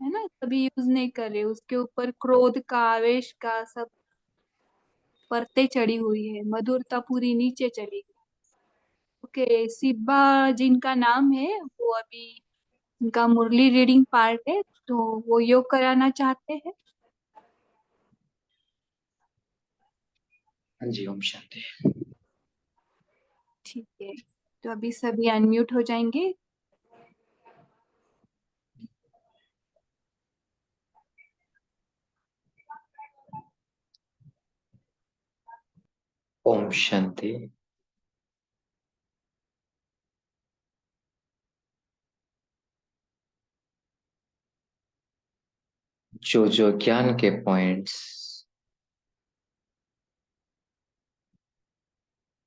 है ना, कभी यूज नहीं कर रहे, उसके ऊपर क्रोध का, आवेश का सब परतें चढ़ी हुई है, मधुरता पूरी नीचे चली गई। ओके, सिब्बा जिनका नाम है वो अभी, उनका मुरली रीडिंग पार्ट है, तो वो योग कराना चाहते हैं। हाँ जी, ओम शांति। ठीक है, तो अभी सभी अनम्यूट हो जाएंगे। ओम शांति। जो जो ज्ञान के पॉइंट्स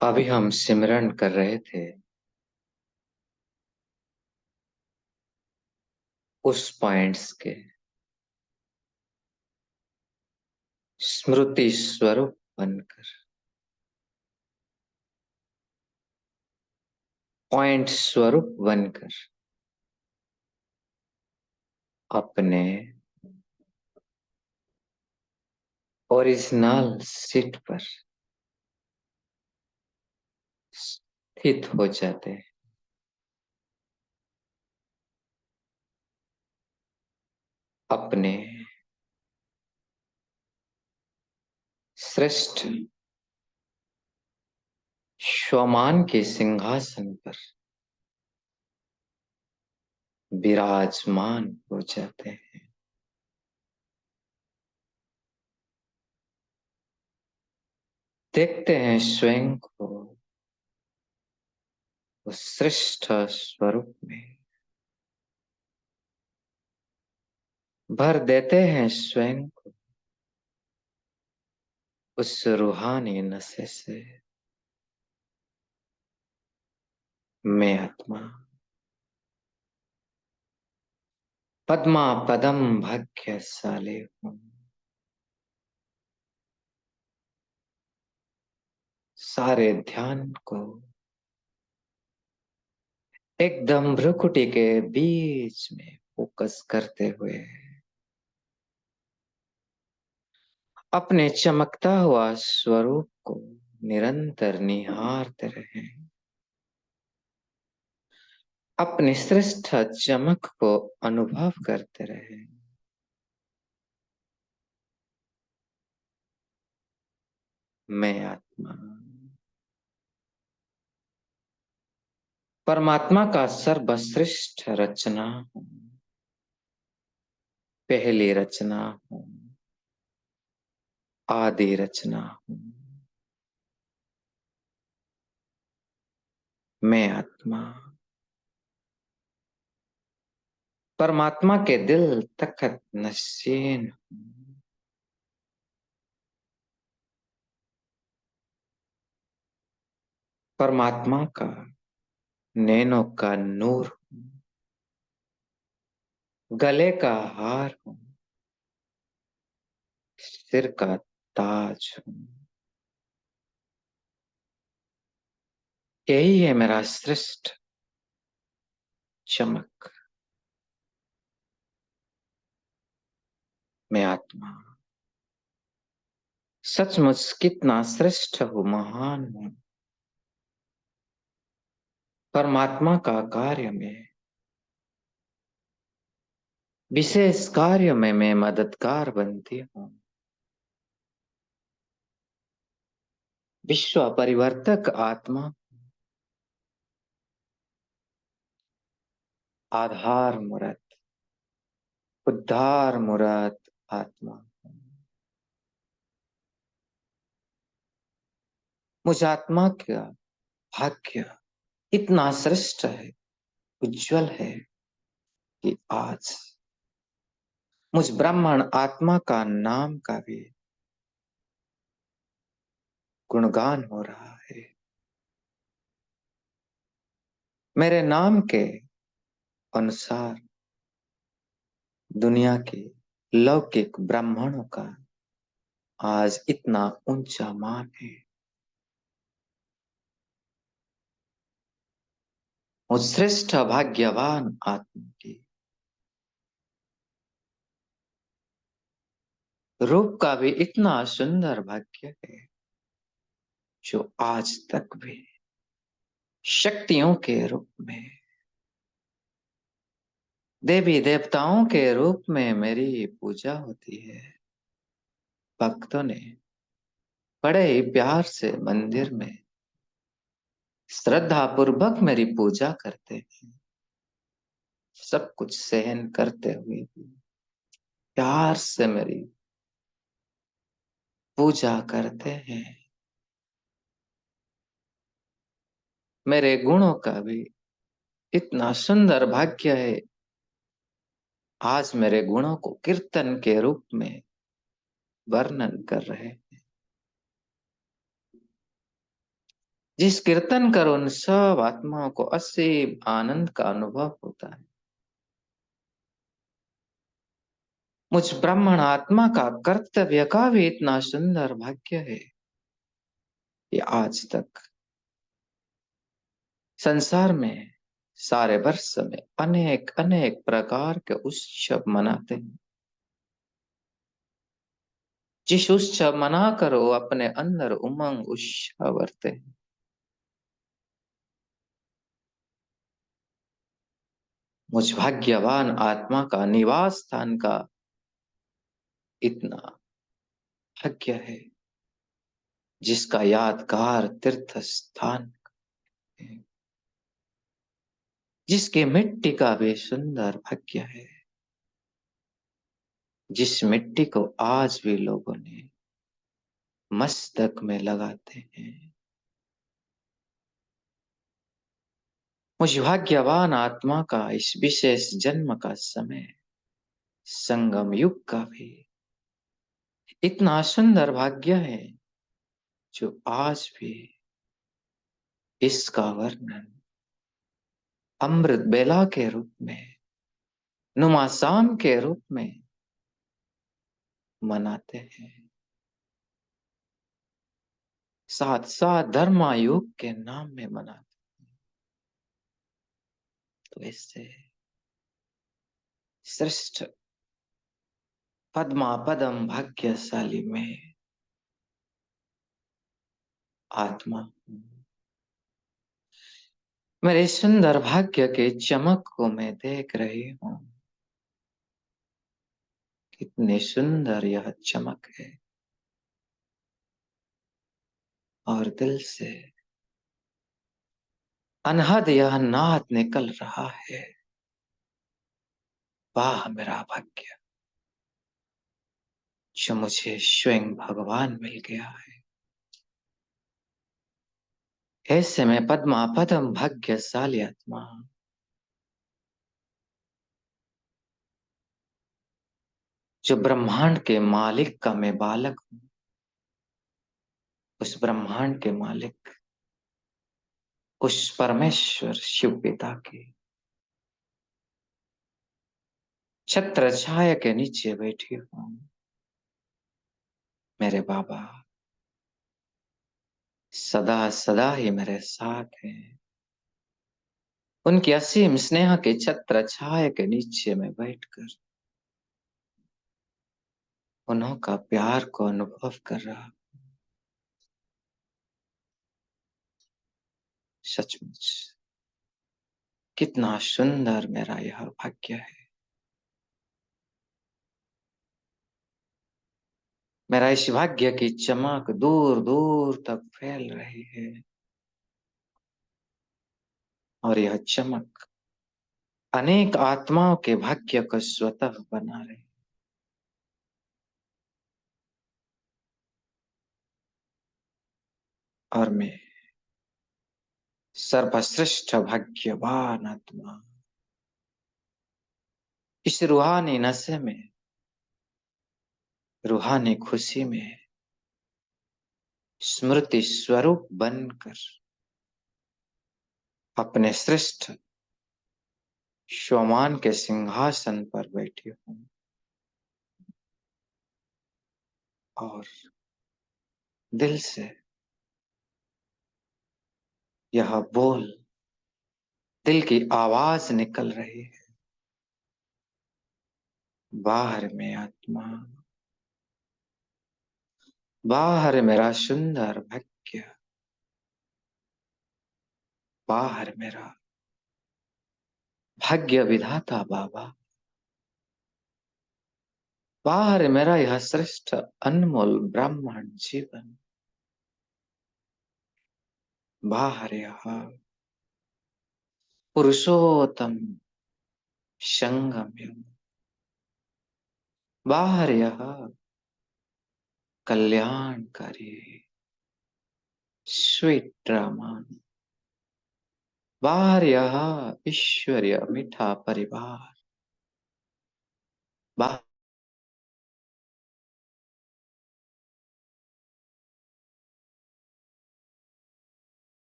अभी हम सिमरन कर रहे थे, उस पॉइंट्स के स्मृति स्वरूप बनकर, पॉइंट स्वरूप बनकर अपने ओरिजिनल सीट पर स्थित हो जाते हैं। अपने श्रेष्ठ स्वमान के सिंहासन पर विराजमान हो जाते हैं। देखते हैं स्वयं को उस श्रेष्ठ स्वरूप में, भर देते हैं स्वयं को उस रूहानी नशे से। मैं आत्मा पद्मा पदम भाग्यशाली हूँ। सारे ध्यान को एकदम भ्रुकुटी के बीच में फोकस करते हुए अपने चमकता हुआ स्वरूप को निरंतर निहारते रहें। अपनी श्रेष्ठ चमक को अनुभव करते रहें। मैं आत्मा परमात्मा का सर्वश्रेष्ठ रचना हूँ, पहली रचना हूँ, आदि रचना हूँ। मैं आत्मा परमात्मा के दिल तखत नशीन हूँ। परमात्मा का नैनों का नूर हूँ। गले का हार हूँ, सिर का ताज हूँ। यही है मेरा श्रेष्ठ चमक। मैं आत्मा सचमुच कितना श्रेष्ठ हूँ, महान हूँ। परमात्मा का कार्य में, विशेष कार्य में मैं मददगार बनती हूँ। विश्व परिवर्तक आत्मा, आधार मूर्त, उद्धार मूर्त आत्मा। मुझ आत्मा का भाग्य इतना श्रेष्ठ है, उज्जवल है कि आज मुझ ब्राह्मण आत्मा का नाम का भी गुणगान हो रहा है। मेरे नाम के अनुसार दुनिया के लौकिक ब्राह्मणों का आज इतना ऊंचा मान है। उस श्रेष्ठ भाग्यवान आत्मा की रूप का भी इतना सुंदर भाग्य है जो आज तक भी शक्तियों के रूप में, देवी देवताओं के रूप में मेरी पूजा होती है। भक्तों ने बड़े ही प्यार से मंदिर में श्रद्धा पूर्वक मेरी पूजा करते हैं। सब कुछ सहन करते हुए भी प्यार से मेरी पूजा करते हैं। मेरे गुणों का भी इतना सुंदर भाग्य है, आज मेरे गुणों को कीर्तन के रूप में वर्णन कर रहे हैं। जिस कीर्तन कर उन सब आत्माओं को असीम आनंद का अनुभव होता है। मुझ ब्राह्मण आत्मा का कर्तव्य का भी इतना सुंदर भाग्य है कि आज तक संसार में सारे वर्ष में अनेक अनेक प्रकार के उत्सव मनाते हैं। जिस उत्सव मनाकर वो अपने अंदर उमंग उत्साह भरते हैं। मुझ भाग्यवान आत्मा का निवास स्थान का इतना भाग्य है जिसका यादगार तीर्थ स्थान है, जिसकी मिट्टी का भी सुंदर भाग्य है, जिस मिट्टी को आज भी लोगों ने मस्तक में लगाते हैं। मुझ भाग्यवान आत्मा का इस विशेष जन्म का समय संगम युग का भी इतना सुंदर भाग्य है जो आज भी इसका वर्णन अमृत बेला के रूप में, नुमासाम के रूप में मनाते हैं। साथ साथ धर्मायुग के नाम में मनाते हैं। तो इससे श्रेष्ठ पद्मा पदम भाग्यशाली में आत्मा मेरे सुंदर भाग्य के चमक को मैं देख रही हूं। कितनी सुंदर यह चमक है और दिल से अनहद यह नाद निकल रहा है। वाह मेरा भाग्य जो मुझे स्वयं भगवान मिल गया है। ऐसे में पद्मा पदम भाग्यशाली आत्मा जो ब्रह्मांड के मालिक का मैं बालक हूं। उस ब्रह्मांड के मालिक, उस परमेश्वर शिव पिता के छत्र छाया के नीचे बैठी हूं। मेरे बाबा सदा सदा ही मेरे साथ हैं। उनकी असीम स्नेह के छत्र छाया के नीचे में बैठकर उन्हों का प्यार को अनुभव कर रहा। सचमुच कितना सुंदर मेरा यह भाग्य है। मेरा इस भाग्य की चमक दूर दूर तक फैल रही है और यह चमक अनेक आत्माओं के भाग्य को स्वतः बना रही। और मैं सर्वश्रेष्ठ भाग्यवान आत्मा इस रूहानी नशे में, रूहानी खुशी में स्मृति स्वरूप बनकर अपने श्रेष्ठ स्वमान के सिंहासन पर बैठी हूं। और दिल से यह बोल, दिल की आवाज निकल रही है। बाहर में आत्मा बाहर मेरा सुंदर भाग्य, बाहर मेरा भाग्य विधाता बाबा, बाहर मेरा यह श्रेष्ठ अनमोल ब्राह्मण जीवन, बाहर यह पुरुषोत्तम संगम युग, बाहर यह कल्याणकारी स्वीट ड्रामा, बाहर यह ईश्वरीय मीठा परिवार, बाहर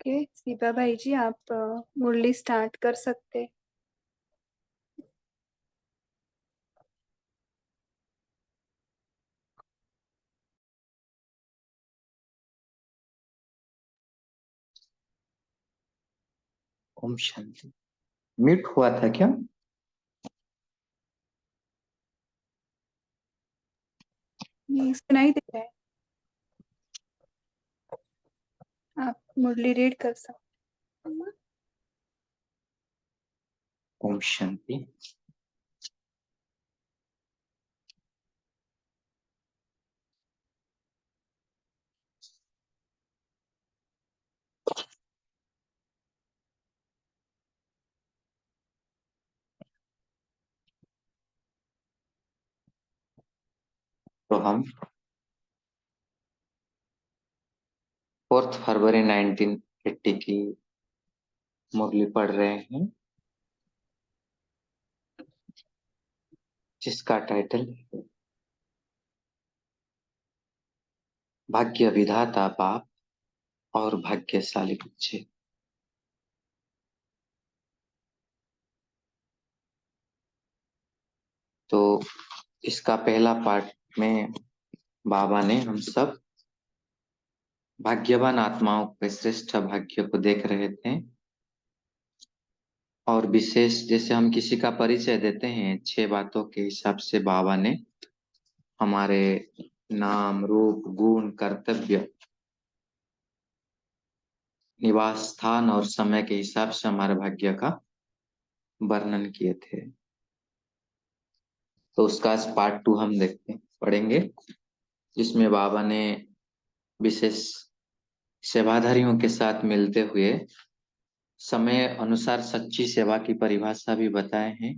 ओके शिवा भाई जी, आप मुरली स्टार्ट कर सकते। ओम शांति। म्यूट हुआ था क्या? नहीं सुनाई दे रहा है, आप मुरली रीड कर सकते। ओम शांति। तो हम 4 फरवरी 1980 की मुरली पढ़ रहे हैं, जिसका टाइटल भाग्य विधाता बाप और भाग्यशाली बच्चे। तो इसका पहला पार्ट में बाबा ने हम सब भाग्यवान आत्माओं के श्रेष्ठ भाग्य को देख रहे थे, और विशेष जैसे हम किसी का परिचय देते हैं 6 बातों के हिसाब से बाबा ने हमारे नाम रूप गुण कर्तव्य निवास स्थान और समय के हिसाब से हमारे भाग्य का वर्णन किए थे। तो उसका पार्ट 2 हम देखते पढ़ेंगे, जिसमें बाबा ने विशेष सेवाधारियों के साथ मिलते हुए समय अनुसार सच्ची सेवा की परिभाषा भी बताए हैं,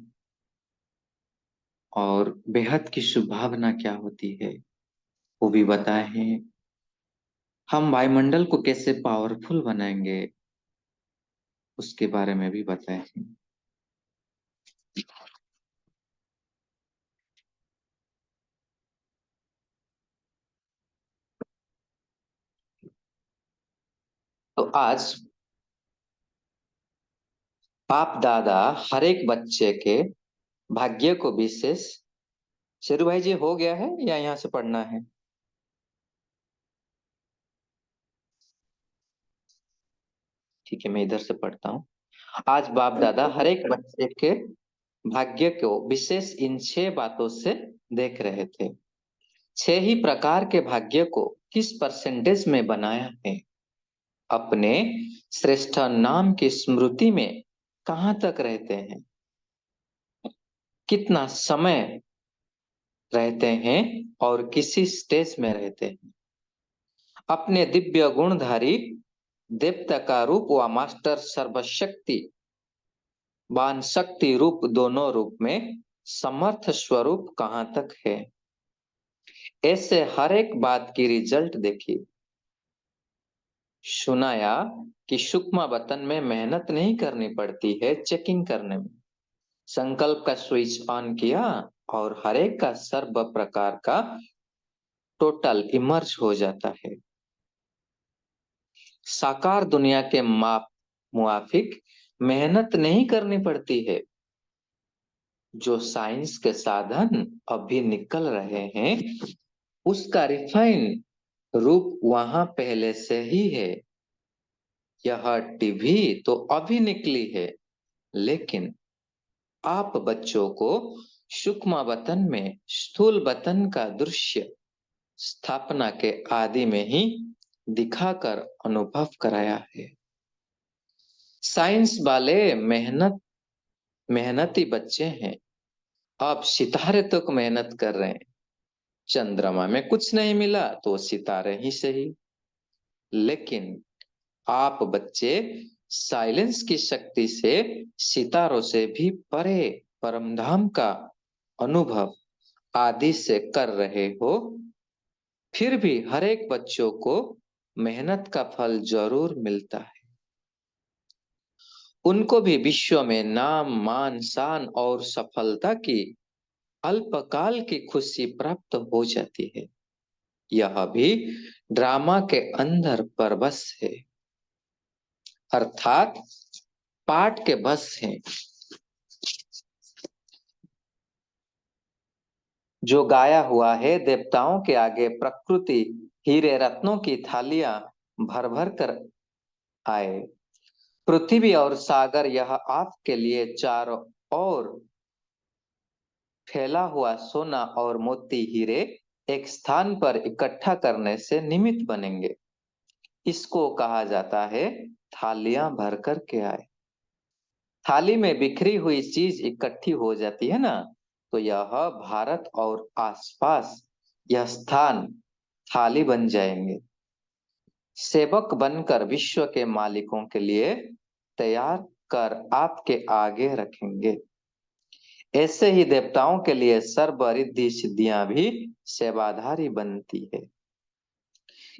और बेहद की शुभ भावना क्या होती है वो भी बताए हैं। हम वायुमंडल को कैसे पावरफुल बनाएंगे उसके बारे में भी बताए हैं। तो आज बाप दादा हर एक बच्चे के भाग्य को विशेष, शेरू भाई जी हो गया है या यहाँ से पढ़ना है? ठीक है, मैं इधर से पढ़ता हूँ। आज बाप दादा हर एक बच्चे के भाग्य को विशेष इन 6 बातों से देख रहे थे। 6 ही प्रकार के भाग्य को किस परसेंटेज में बनाया है, अपने श्रेष्ठ नाम की स्मृति में कहाँ तक रहते हैं, कितना समय रहते हैं और किसी स्टेज में रहते हैं, अपने दिव्य गुणधारी देवता का रूप व मास्टर सर्वशक्ति वान शक्ति रूप दोनों रूप में समर्थ स्वरूप कहाँ तक है। ऐसे हर एक बात की रिजल्ट देखी। सुनाया कि सूक्ष्म बटन में मेहनत नहीं करनी पड़ती है चेकिंग करने में। संकल्प का स्विच ऑन किया और हर एक का सर्व प्रकार का टोटल इमर्ज हो जाता है। साकार दुनिया के माप मुआफिक मेहनत नहीं करनी पड़ती है। जो साइंस के साधन अभी निकल रहे हैं उसका रिफाइन रूप वहां पहले से ही है। यह टीवी तो अभी निकली है, लेकिन आप बच्चों को सूक्ष्म वतन में स्थूल वतन का दृश्य स्थापना के आदि में ही दिखाकर अनुभव कराया है। साइंस वाले मेहनती बच्चे हैं। अब सितारे तक मेहनत कर रहे हैं। चंद्रमा में कुछ नहीं मिला तो सितारे ही सही, लेकिन आप बच्चे साइलेंस की शक्ति से सितारों से भी परे परमधाम का अनुभव आदि से कर रहे हो। फिर भी हर एक बच्चों को मेहनत का फल जरूर मिलता है। उनको भी विश्व में नाम मान शान और सफलता की अल्पकाल की खुशी प्राप्त हो जाती है। यह भी ड्रामा के अंदर परवश है, अर्थात पाठ के बस हैं। जो गाया हुआ है, देवताओं के आगे प्रकृति हीरे रत्नों की थालियां भर भर कर आए। पृथ्वी और सागर यह आपके लिए चारों ओर फैला हुआ सोना और मोती हीरे एक स्थान पर इकट्ठा करने से निमित्त बनेंगे। इसको कहा जाता है थालियां भर कर के आए। थाली में बिखरी हुई चीज इकट्ठी हो जाती है ना, तो यह भारत और आसपास यह स्थान थाली बन जाएंगे। सेवक बनकर विश्व के मालिकों के लिए तैयार कर आपके आगे रखेंगे। ऐसे ही देवताओं के लिए सर्व रिद्धि सिद्धियां भी सेवाधारी बनती है।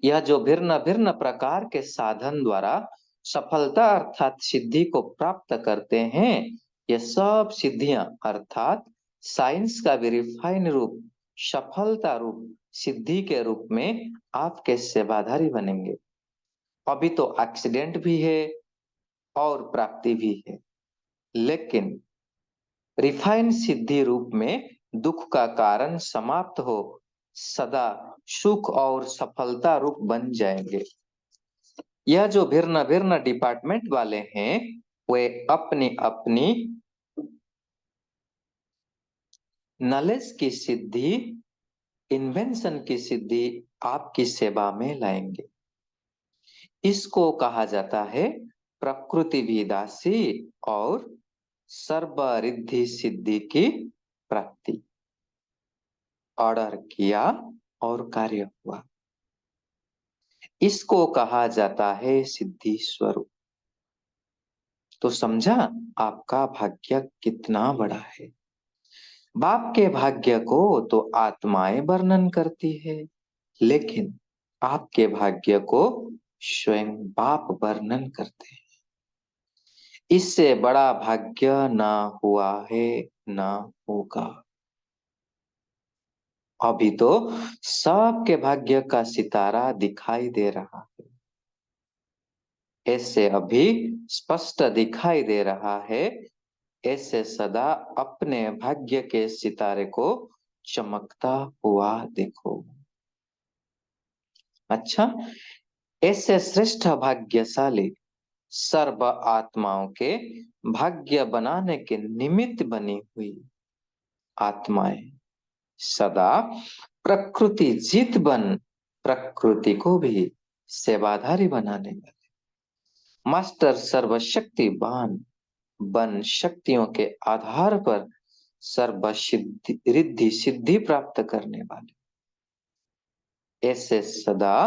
यह जो भिन्न भिन्न प्रकार के साधन द्वारा सफलता अर्थात सिद्धि को प्राप्त करते हैं, ये सब सिद्धियां अर्थात साइंस का भी रिफाइन रूप सफलता रूप सिद्धि के रूप में आपके सेवाधारी बनेंगे। अभी तो एक्सीडेंट भी है और प्राप्ति भी है, लेकिन रिफाइन सिद्धि रूप में दुख का कारण समाप्त हो सदा सुख और सफलता रूप बन जाएंगे। यह जो भिन्न भिन्न डिपार्टमेंट वाले हैं, वे अपनी अपनी नॉलेज की सिद्धि, इन्वेंशन की सिद्धि आपकी सेवा में लाएंगे। इसको कहा जाता है प्रकृति विदासी और सर्व रिद्धि सिद्धि की प्राप्ति। ऑर्डर किया और कार्य हुआ, इसको कहा जाता है सिद्धि स्वरूप। तो समझा आपका भाग्य कितना बड़ा है। बाप के भाग्य को तो आत्माएं वर्णन करती है, लेकिन आपके भाग्य को स्वयं बाप वर्णन करते हैं। इससे बड़ा भाग्य ना हुआ है ना होगा। अभी तो सबके भाग्य का सितारा दिखाई दे रहा है। ऐसे अभी स्पष्ट दिखाई दे रहा है, ऐसे सदा अपने भाग्य के सितारे को चमकता हुआ देखो। अच्छा, ऐसे श्रेष्ठ भाग्यशाली सर्व आत्माओं के भाग्य बनाने के निमित्त बनी हुई आत्माएं सदा प्रकृति जीत बन प्रकृति को भी सेवाधारी बनाने वाले मास्टर सर्वशक्तिवान बन शक्तियों के आधार पर सर्व सिद्धि रिद्धि सिद्धि प्राप्त करने वाले ऐसे सदा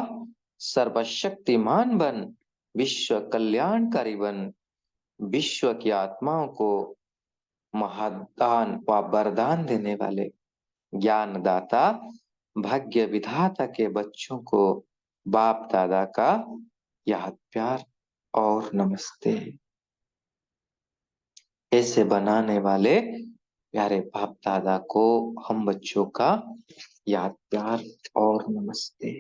सर्वशक्तिमान बन विश्व कल्याणकारी बन विश्व की आत्माओं को महादान व वरदान देने वाले ज्ञानदाता भाग्य विधाता के बच्चों को बाप दादा का याद प्यार और नमस्ते। ऐसे बनाने वाले प्यारे बाप दादा को हम बच्चों का याद प्यार और नमस्ते।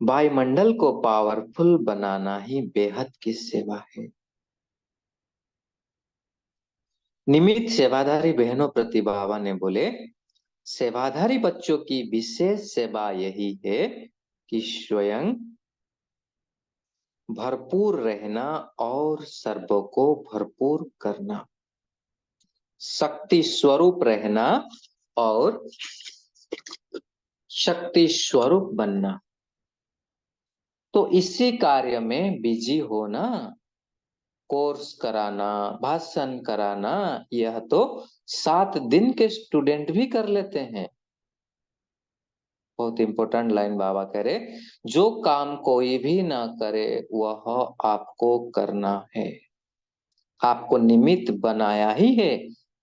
वायुमंडल को पावरफुल बनाना ही बेहद की सेवा है। निमित सेवाधारी बहनों, प्रतिभावा ने बोले, सेवाधारी बच्चों की विशेष सेवा यही है कि स्वयं भरपूर रहना और सर्व को भरपूर करना, शक्ति स्वरूप रहना और शक्ति स्वरूप बनना। तो इसी कार्य में बिजी होना, कोर्स कराना, भाषण कराना, यह तो 7 दिन के स्टूडेंट भी कर लेते हैं। बहुत इंपॉर्टेंट लाइन बाबा कह रहे, जो काम कोई भी ना करे वह आपको करना है। आपको निमित्त बनाया ही है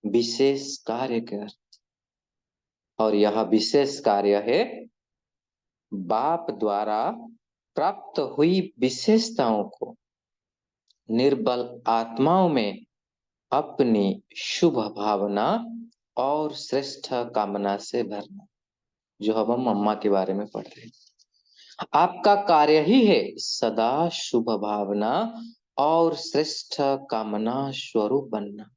विशेष कार्य कर, और यह विशेष कार्य है बाप द्वारा प्राप्त हुई विशेषताओं को निर्बल आत्माओं में अपनी शुभ भावना और श्रेष्ठ कामना से भरना, जो हम अम्मा के बारे में पढ़ रहे हैं। आपका कार्य ही है सदा शुभ भावना और श्रेष्ठ कामना स्वरूप बनना।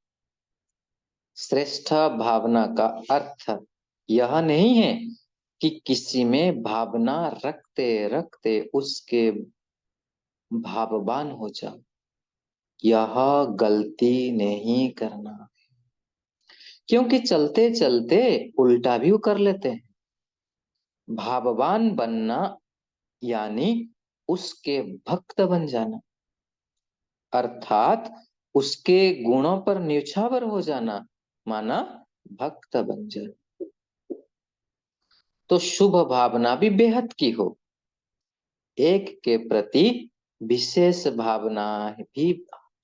श्रेष्ठ भावना का अर्थ यह नहीं है कि किसी में भावना रखते रखते उसके भाववान हो जाओ, यह गलती नहीं करना, क्योंकि चलते चलते उल्टा भी कर लेते हैं। भाववान बनना यानी उसके भक्त बन जाना, अर्थात उसके गुणों पर न्यौछावर हो जाना, माना भक्त बन जाना। तो शुभ भावना भी बेहद की हो, एक के प्रति विशेष भावना भी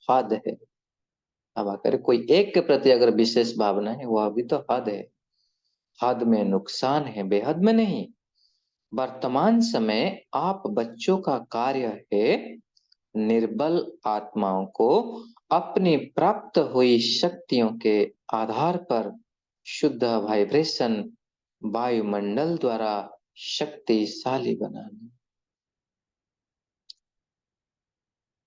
हद है। अब आकर कोई एक के प्रति अगर विशेष भावना है वह भी तो हद है। हद में नुकसान है, बेहद में नहीं। वर्तमान समय आप बच्चों का कार्य है निर्बल आत्माओं को अपनी प्राप्त हुई शक्तियों के आधार पर शुद्ध वाइब्रेशन वायुमंडल द्वारा शक्तिशाली बनाना।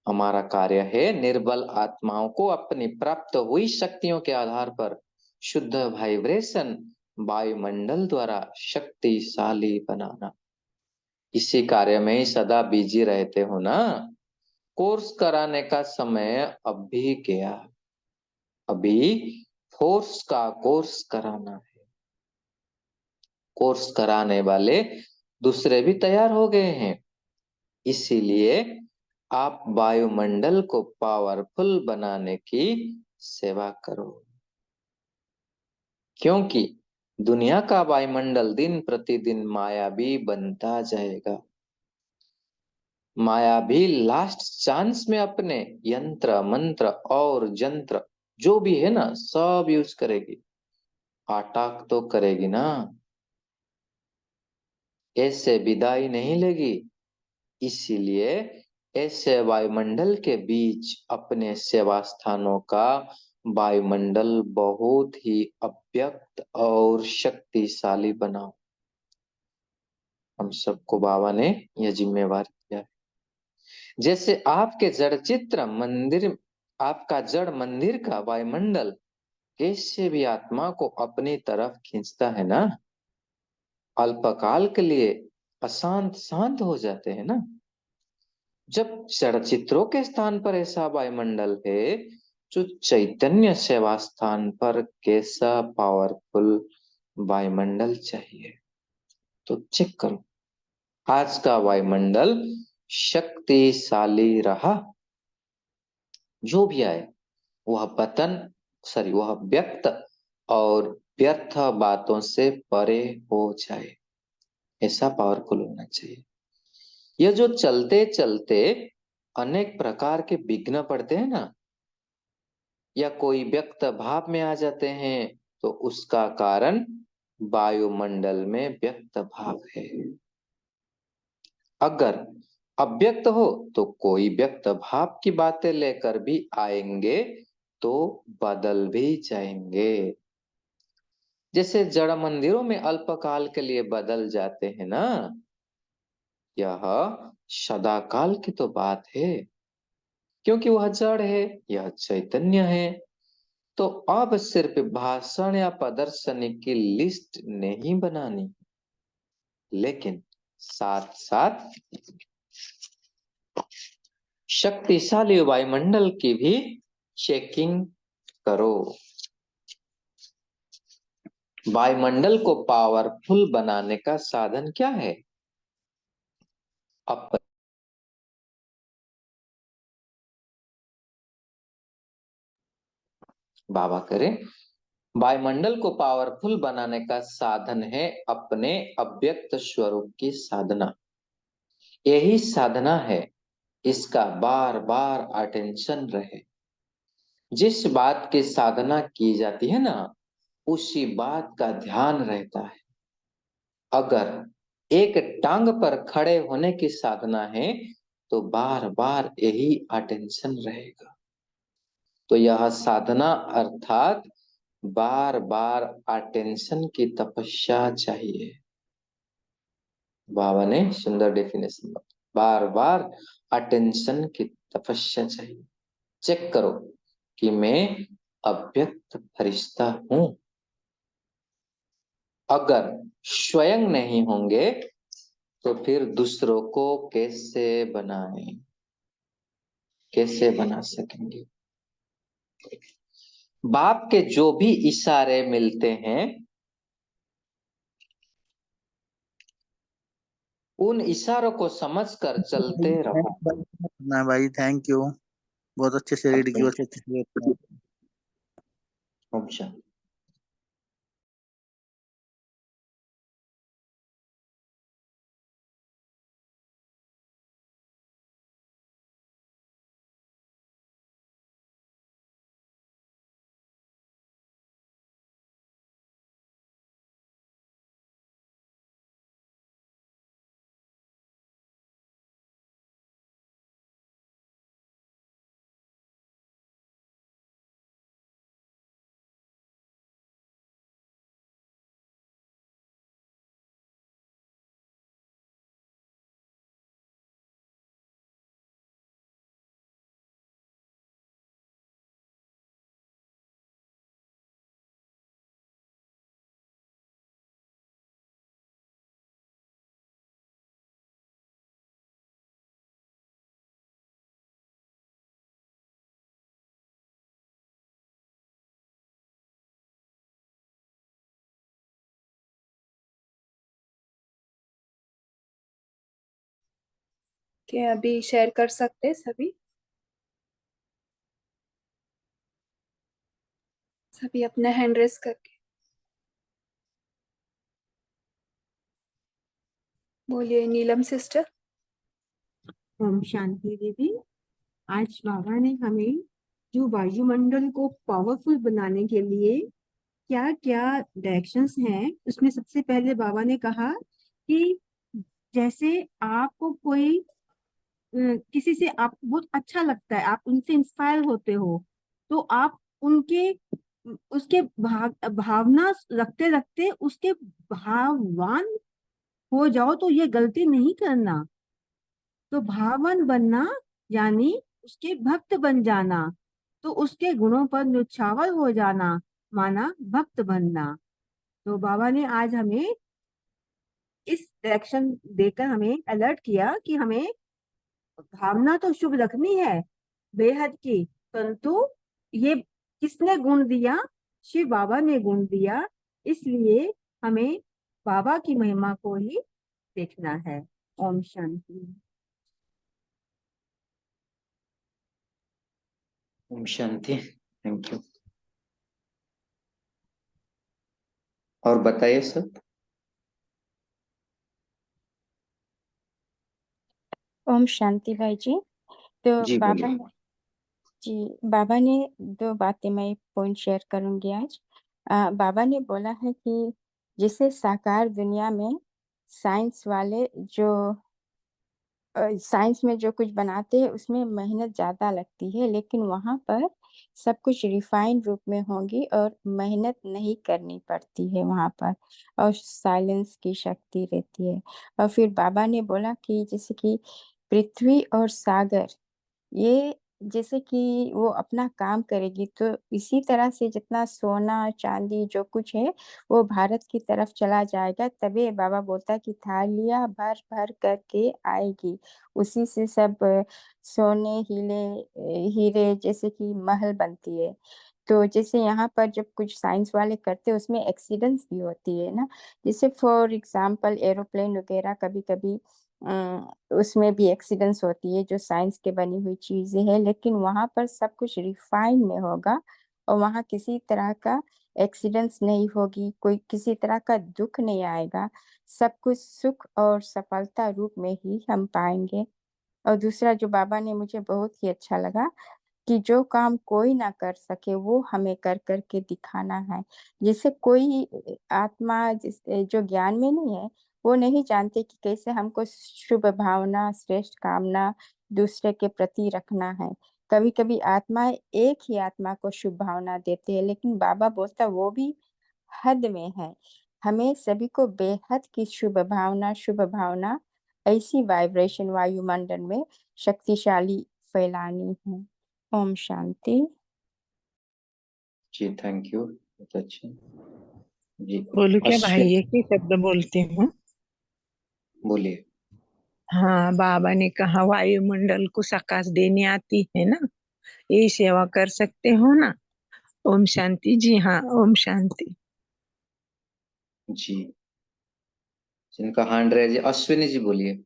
हमारा कार्य है निर्बल आत्माओं को अपनी प्राप्त हुई शक्तियों के आधार पर शुद्ध वाइब्रेशन वायुमंडल द्वारा शक्तिशाली बनाना। इसी कार्य में ही सदा बिजी रहते हो ना। कोर्स कराने का समय अब भी गया, अभी फोर्स का कोर्स कराना है। कोर्स कराने वाले दूसरे भी तैयार हो गए हैं, इसीलिए आप वायुमंडल को पावरफुल बनाने की सेवा करो, क्योंकि दुनिया का वायुमंडल दिन प्रतिदिन मायावी बनता जाएगा। माया भी लास्ट चांस में अपने यंत्र मंत्र और जंत्र जो भी है ना सब यूज करेगी, अटैक तो करेगी ना, ऐसे विदाई नहीं लेगी। इसीलिए ऐसे वायुमंडल के बीच अपने सेवा स्थानों का वायुमंडल बहुत ही अव्यक्त और शक्तिशाली बनाओ। हम सबको बाबा ने यह जिम्मेवार किया है। जैसे आपके जड़ चित्र मंदिर, आपका जड़ मंदिर का वायुमंडल कैसे भी आत्मा को अपनी तरफ खींचता है ना, अल्पकाल के लिए अशांत शांत हो जाते हैं ना। जब जड़ चित्रों के स्थान पर ऐसा वायुमंडल है, जो चैतन्य सेवा स्थान पर कैसा पावरफुल वायुमंडल चाहिए। तो चेक करो, आज का वायुमंडल शक्तिशाली रहा, जो भी आए वह व्यक्त और व्यर्थ बातों से परे हो जाए, ऐसा पावरफुल होना चाहिए। यह जो चलते चलते अनेक प्रकार के विघ्न पड़ते हैं ना, या कोई व्यक्त भाव में आ जाते हैं, तो उसका कारण वायुमंडल में व्यक्त भाव है। अगर अव्यक्त हो तो कोई व्यक्त भाव की बातें लेकर भी आएंगे तो बदल भी जाएंगे। जैसे जड़ मंदिरों में अल्पकाल के लिए बदल जाते हैं ना, यह सदाकाल की तो बात है, क्योंकि वह जड़ है, यह चैतन्य है। तो अब सिर्फ भाषण या प्रदर्शनी की लिस्ट नहीं बनानी, लेकिन साथ साथ शक्तिशाली वायुमंडल की भी चेकिंग करो। वायुमंडल को पावरफुल बनाने का साधन क्या है? अब बाबा करे, वायुमंडल को पावरफुल बनाने का साधन है अपने अव्यक्त स्वरूप की साधना। यही साधना है, इसका बार बार अटेंशन रहे। जिस बात की साधना की जाती है ना, उसी बात का ध्यान रहता है। अगर एक टांग पर खड़े होने की साधना है, तो बार बार यही अटेंशन रहेगा। तो यह साधना अर्थात बार बार अटेंशन की तपस्या चाहिए। बाबा ने सुंदर डेफिनेशन बताया, बार बार अटेंशन की तपस्या चाहिए। चेक करो कि मैं अव्यक्त फरिश्ता हूं। अगर स्वयं नहीं होंगे तो फिर दूसरों को कैसे बनाएं, कैसे बना सकेंगे? बाप के जो भी इशारे मिलते हैं, उन इशारों को समझकर चलते रहो। ना भाई, थैंक यू। बहुत अच्छे से रीड की, बहुत अच्छे से read किया। अच्छा, क्या अभी शेयर कर सकते हैं सभी? सभी अपना हैंड रेस करके बोलिए। नीलम सिस्टर। ओम शांति दीदी। आज बाबा ने हमें जो वायुमंडल को पावरफुल बनाने के लिए क्या क्या डायरेक्शंस हैं, उसमें सबसे पहले बाबा ने कहा कि जैसे आपको कोई किसी से आपको बहुत अच्छा लगता है, आप उनसे इंस्पायर होते हो, तो आप उनके उसके भावना रखते रखते उसके भाववान हो जाओ, तो ये गलती नहीं करना। तो भावन बनना यानी उसके भक्त बन जाना, तो उसके गुणों पर न्यौछावर हो जाना माना भक्त बनना। तो बाबा ने आज हमें इस डायरेक्शन देकर हमें अलर्ट किया कि हमें भावना तो शुभ रखनी है बेहद की, परंतु ये किसने गुण दिया? शिव बाबा ने गुण दिया। इसलिए हमें बाबा की महिमा को ही देखना है। ओम शांति। ओम शांति। Thank you. और बताइए सब। ओम शांति भाई जी। तो जी बाबा बोलिए। जी, बाबा ने दो बातें मैं पॉइंट शेयर करूंगी आज। बाबा ने बोला है कि जिसे साकार दुनिया में साइंस वाले जो साइंस में जो कुछ बनाते हैं उसमें मेहनत ज़्यादा लगती है, लेकिन वहाँ पर सब कुछ रिफाइंड रूप में होगी और मेहनत नहीं करनी पड़ती है वहाँ पर, और साइलेंस की शक्ति रहती है। और फिर बाबा ने बोला कि जैसे कि पृथ्वी और सागर, ये जैसे कि वो अपना काम करेगी, तो इसी तरह से जितना सोना चांदी जो कुछ है वो भारत की तरफ चला जाएगा। तभी बाबा बोलता है कि थालियां भर भर करके आएगी, उसी से सब सोने हीरे जैसे कि महल बनती है। तो जैसे यहाँ पर जब कुछ साइंस वाले करते हैं उसमें एक्सीडेंट्स भी होती है ना, जैसे फॉर एग्जांपल एरोप्लेन वगैरह कभी कभी उसमें भी एक्सीडेंट्स होती है जो साइंस के बनी हुई चीजें हैं, लेकिन वहां पर सब कुछ रिफाइन में होगा और वहां किसी तरह का एक्सीडेंट्स नहीं होगी, कोई किसी तरह का दुख नहीं आएगा, सब कुछ सुख और सफलता रूप में ही हम पाएंगे। और दूसरा जो बाबा ने मुझे बहुत ही अच्छा लगा कि जो काम कोई ना कर सके वो हमें कर करके दिखाना है। जैसे कोई आत्मा जो ज्ञान में नहीं है वो नहीं जानते कि कैसे हमको शुभ भावना श्रेष्ठ कामना दूसरे के प्रति रखना है। कभी कभी आत्माएं एक ही आत्मा को शुभ भावना देते हैं, लेकिन बाबा बोलता वो भी हद में है। हमें सभी को बेहद की शुभ भावना ऐसी वाइब्रेशन वायुमंडल में शक्तिशाली फैलानी है। ओम शांति। जी थैंक यू, बहुत अच्छे। जी बोलू क्या भाई, अश्विन, एक ही शब्द बोलती हूँ। बोलिए। हाँ, बाबा ने कहा वायुमंडल को आकाश देने आती है ना, यही सेवा कर सकते हो ना। ओम शांति। जी हाँ, ओम शांति। जी जिनका हैंड रेज, अश्विनी जी बोलिए।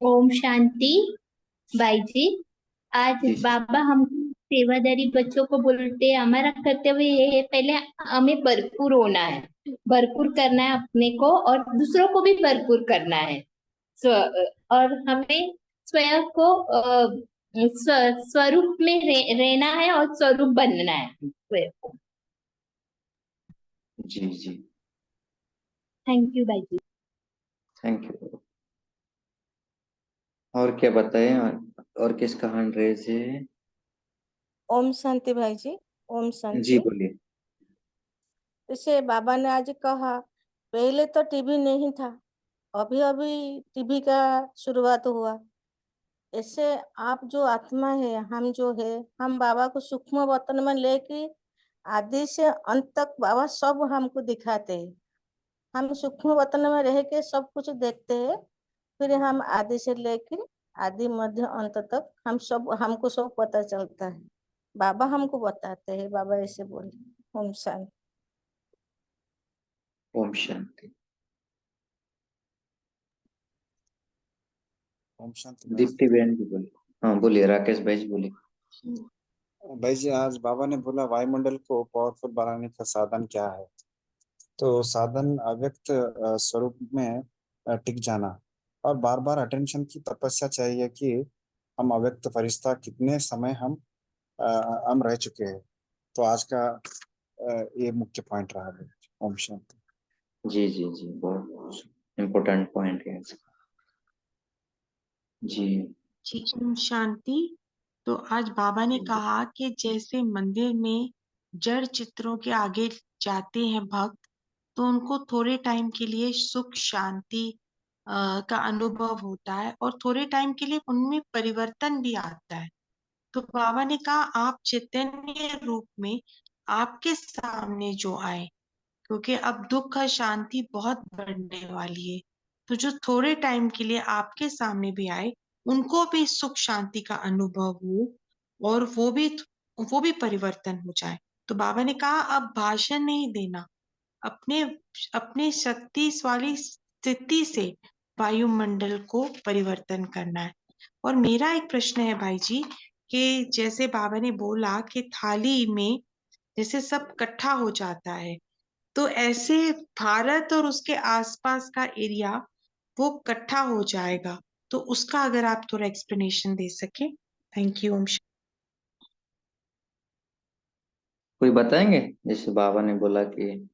ओम शांति। भाई जी, आज जी बाबा हम सेवादारी बच्चों को बोलते हैं, हमारा कर्तव्य ये है, पहले हमें भरपूर होना है, भरपूर करना है अपने को और दूसरों को भी भरपूर करना है। और हमें स्वयं को स्वरूप में रहना है और स्वरूप बनना है स्वयं को। जी जी थैंक यू भाई जी। Thank you. और क्या बताएं, और किसका हैंड रेज है? ओम शांति भाई जी। ओम जी शांति। बोलिए। जैसे बाबा ने आज कहा, पहले तो टीवी नहीं था, अभी अभी टीवी का शुरुआत हुआ। ऐसे आप जो आत्मा है, हम जो है, हम बाबा को सूक्ष्म वतन में लेके आदि से अंत तक बाबा सब हमको दिखाते हैं। हम सूक्ष्म वतन में रह के सब कुछ देखते हैं, फिर हम आदि से लेके आदि मध्य अंत तक हमको सब पता चलता है। बाबा हमको बताते हैं, बाबा ऐसे बोले। ओम शांति। ओम शांति। ओम शांति भाई दीप्ति बहन जी बोलिए। हाँ बोलिए, राकेश भाई जी बोलिए। भाई जी, आज बाबा ने बोला वायुमंडल को पावरफुल बनाने का साधन क्या है। तो साधन अव्यक्त स्वरूप में टिक जाना और बार बार अटेंशन की तपस्या चाहिए कि हम अव्यक्त फरिश्ता कितने समय हम रह चुके हैं। तो आज का ये मुख्य पॉइंट रहा है। ओम शांति। जी जी जी बहुत इम्पोर्टेंट पॉइंट है इसका। जी जी ओम शांति। तो आज बाबा ने कहा कि जैसे मंदिर में जड़ चित्रों के आगे जाते हैं भक्त, तो उनको थोड़े टाइम के लिए सुख शांति का अनुभव होता है और थोड़े टाइम के लिए उनमें परिवर्तन भी आता है। तो बाबा ने कहा आप चैतन्य रूप में आपके सामने जो आए, क्योंकि अब दुख और शांति बहुत बढ़ने वाली है, तो जो थोड़े टाइम के लिए आपके सामने भी आए उनको भी सुख शांति का अनुभव हो और वो भी परिवर्तन हो जाए। तो बाबा ने कहा अब भाषण नहीं देना, अपने अपने शक्ति वाली स्थिति से वायुमंडल को परिवर्तन करना है। और मेरा एक प्रश्न है भाई जी कि जैसे बाबा ने बोला कि थाली में जैसे सब इकट्ठा हो जाता है, तो ऐसे भारत और उसके आसपास का एरिया वो इकट्ठा हो जाएगा, तो उसका अगर आप थोड़ा एक्सप्लेनेशन दे सके। Thank you. कोई बताएंगे? जैसे बाबा ने बोला कि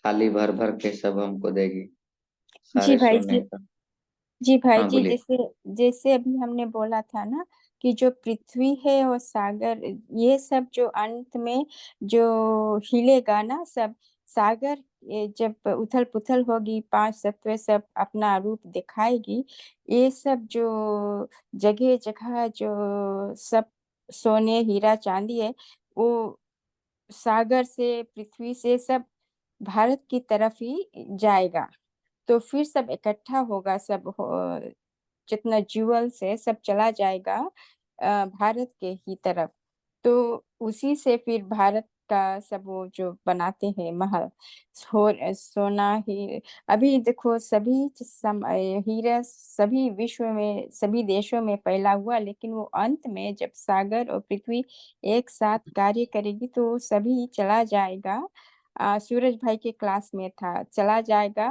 थाली भर भर के सब हमको देगी, जी सारे भाई सोने जी। का। जी भाई हाँ जी, बोलिए। जैसे जैसे अभी हमने बोला था ना कि जो पृथ्वी है और सागर, ये सब जो अंत में जो हिलेगा ना सब, सागर जब उथल पुथल होगी, पांच तत्व सब अपना रूप दिखाएगी, ये सब जो जगह जगह जो सब सोने हीरा चांदी है, वो सागर से पृथ्वी से सब भारत की तरफ ही जाएगा। तो फिर सब इकट्ठा होगा, सब जितना ज्यूल्स है सब चला जाएगा भारत के ही तरफ। तो उसी से फिर भारत का सब वो जो बनाते हैं महल, सोना ही। अभी देखो सभी हीरा सभी विश्व में सभी देशों में फैला हुआ, लेकिन वो अंत में जब सागर और पृथ्वी एक साथ कार्य करेगी तो सभी चला जाएगा। सूरज भाई के क्लास में था, चला जाएगा